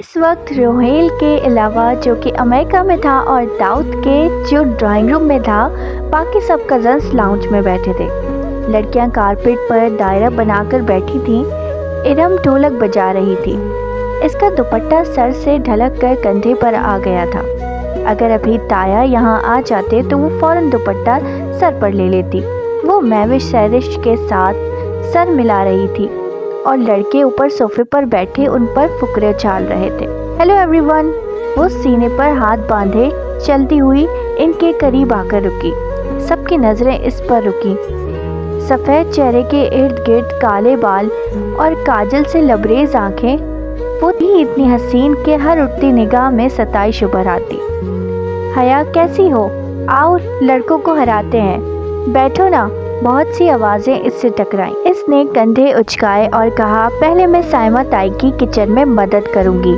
इस वक्त रोहेल के अलावा जो कि अमेरिका में था और दाऊद के जो ड्राइंग रूम में था, बाकी सब कज़न्स लाउंज में बैठे थे। लड़कियां कारपेट पर दायरा बनाकर बैठी थीं। इरम ढोलक बजा रही थी। इसका दुपट्टा सर से ढलक कर कंधे पर आ गया था। अगर अभी ताया यहाँ आ जाते तो वो फौरन दुपट्टा सर पर ले लेती। वो मैविश सैरिश के साथ सर मिला रही थी और लड़के ऊपर सोफे पर बैठे उन पर फुकरे उछाल रहे थे। Hello everyone. वो सीने पर हाथ बांधे चलती हुई इनके करीब आकर रुकी। सबकी नज़रें इस पर रुकी। सफ़ेद चेहरे के इर्द गिर्द काले बाल और काजल से लबरेज आंखें, वो भी इतनी हसीन कि हर उठती निगाह में सताइश उभर आती। हया कैसी हो? आओ लड़कों को हराते हैं, बैठो ना। बहुत सी आवाज़ें इससे टकराईं। इसने कंधे उचकाए और कहा, पहले मैं साइमा ताई की किचन में मदद करूंगी।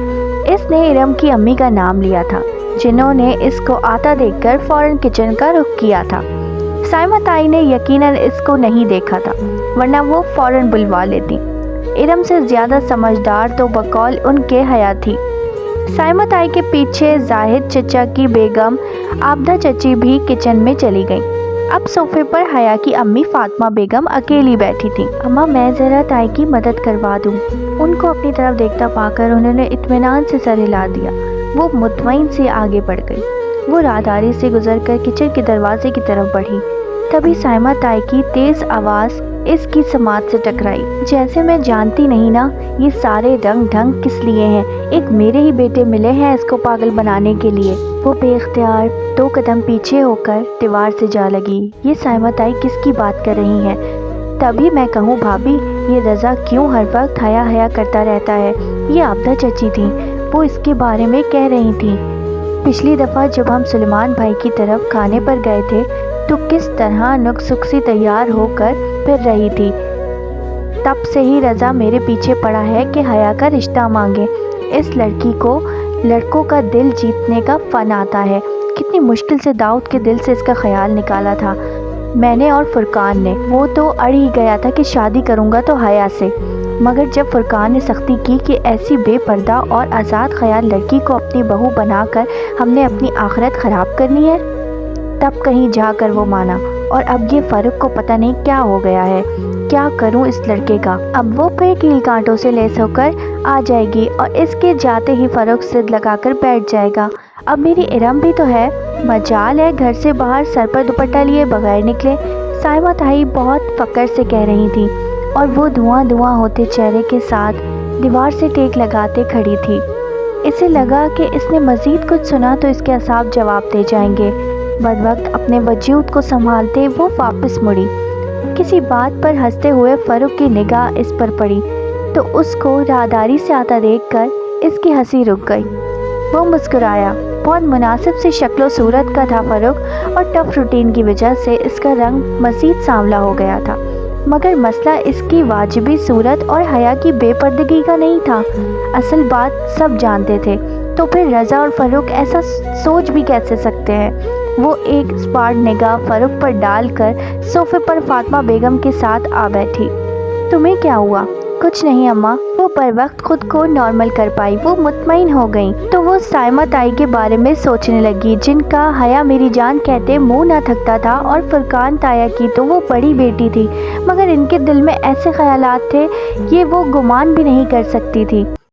इसने इरम की अम्मी का नाम लिया था, जिन्होंने इसको आता देखकर फौरन किचन का रुख किया था। साइमा ताई ने यकीनन इसको नहीं देखा था, वरना वो फौरन बुलवा लेती। इरम से ज़्यादा समझदार तो बकौल उनके हया थी। साइमा ताई के पीछे जाहिद चचा की बेगम आबदा चची भी किचन में चली गई। अब सोफे पर हया की अम्मी फातिमा बेगम अकेली बैठी थी। अम्मा, मैं ज़रा ताई की मदद करवा दूँ। उनको अपनी तरफ देखता पाकर उन्होंने इत्मीनान से सर हिला दिया। वो मुतमईन से आगे बढ़ गई। वो राहदारी से गुजरकर किचन के दरवाजे की तरफ बढ़ी। तभी साइमा ताई की तेज़ आवाज़ इसकी समात से टकराई। जैसे मैं जानती नहीं ना, ये सारे रंग ढंग किस लिए हैं? एक मेरे ही बेटे मिले हैं इसको पागल बनाने के लिए। वो बेख्तियार 2 कदम पीछे होकर दीवार से जा लगी। ये साइमा ताई किसकी बात कर रही हैं? तभी मैं कहूँ, भाभी, ये रज़ा क्यों हर वक्त हया हया करता रहता है? ये आबदा चची थी, वो इसके बारे में कह रही थी। पिछली दफ़ा जब हम सुलेमान भाई की तरफ खाने पर गए थे तो किस तरह नुक्स सी तैयार होकर फिर रही थी। तब से ही रज़ा मेरे पीछे पड़ा है कि हया का रिश्ता मांगे। इस लड़की को लड़कों का दिल जीतने का फ़न आता है। कितनी मुश्किल से दाऊद के दिल से इसका ख्याल निकाला था मैंने और फुरकान ने। वो तो अड़ ही गया था कि शादी करूँगा तो हया से, मगर जब फुरकान ने सख्ती की कि ऐसी बेपर्दा और आज़ाद ख्याल लड़की को अपनी बहू बनाकर हमने अपनी आखिरत ख़राब करनी है, तब कहीं जाकर वो माना। और अब ये फ़ारूक को पता नहीं क्या हो गया है। क्या करूं इस लड़के का? अब वो फिर कील कांटों से लैस होकर आ जाएगी और इसके जाते ही फ़ारूक सिद लगाकर बैठ जाएगा। अब मेरी इरम भी तो है। मजाल है घर से बाहर सर पर दुपट्टा लिए बगैर निकले। साइमा ताई बहुत फ़क्र से कह रही थी और वो धुआं धुआं होते चेहरे के साथ दीवार से टेक लगाते खड़ी थी। इसे लगा कि इसने मज़ीद कुछ सुना तो इसके असाब जवाब दे जाएंगे। बदवक्त अपने वजूद को संभालते वो वापस मुड़ी। किसी बात पर हंसते हुए फ़ारूक की निगाह इस पर पड़ी तो उसको राहदारी से आता देखकर इसकी हंसी रुक गई। वो मुस्कुराया। बहुत मुनासिब सी शक्लो सूरत का था फ़ारूक और टफ रूटीन की वजह से इसका रंग मज़ीद सांवला हो गया था, मगर मसला इसकी वाजिबी सूरत और हया की बेपर्दगी का नहीं था। असल बात सब जानते थे, तो फिर रज़ा और फ़ारूक ऐसा सोच भी कैसे सकते हैं? वो एक स्पार्ट निगाह फ़ारूक पर डालकर सोफे पर फातिमा बेगम के साथ आ बैठी। तुम्हें क्या हुआ? कुछ नहीं अम्मा। वो पर वक्त खुद को नॉर्मल कर पाई। वो मुतमईन हो गई तो वो साइमा ताई के बारे में सोचने लगी, जिनका हया मेरी जान कहते मुंह ना थकता था, और फुरकान ताया की तो वो बड़ी बेटी थी, मगर इनके दिल में ऐसे ख्यालात थे ये वो गुमान भी नहीं कर सकती थी।